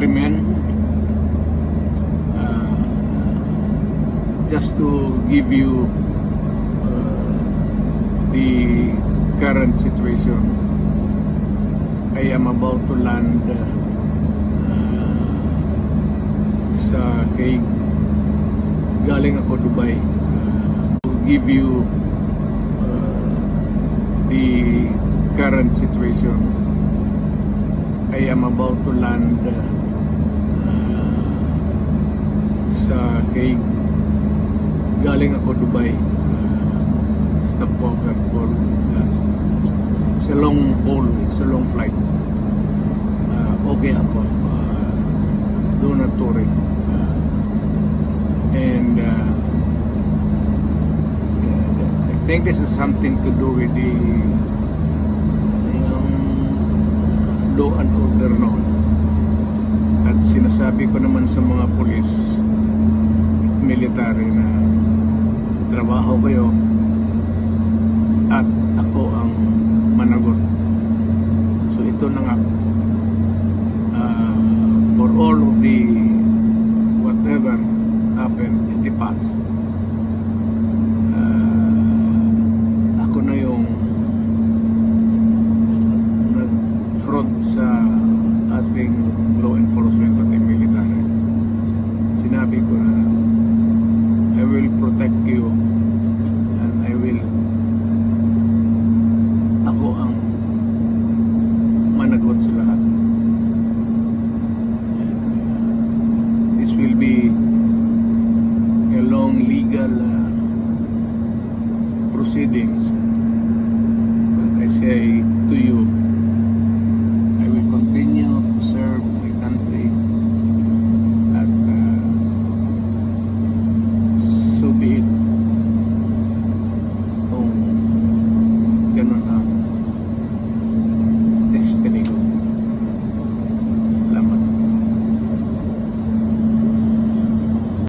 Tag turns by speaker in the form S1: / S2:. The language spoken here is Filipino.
S1: countrymen, just to give you the current situation. I am about to land sa Hague. Galing ako Dubai. To give you the current situation. I am about to land sa Hague. Galing ako Dubai. Stopover for it's a long haul, it's a long flight. Okay ako. Do not worry. And I think this is something to do with the law and order noon. At sinasabi ko naman sa mga pulis, military na trabaho kayo at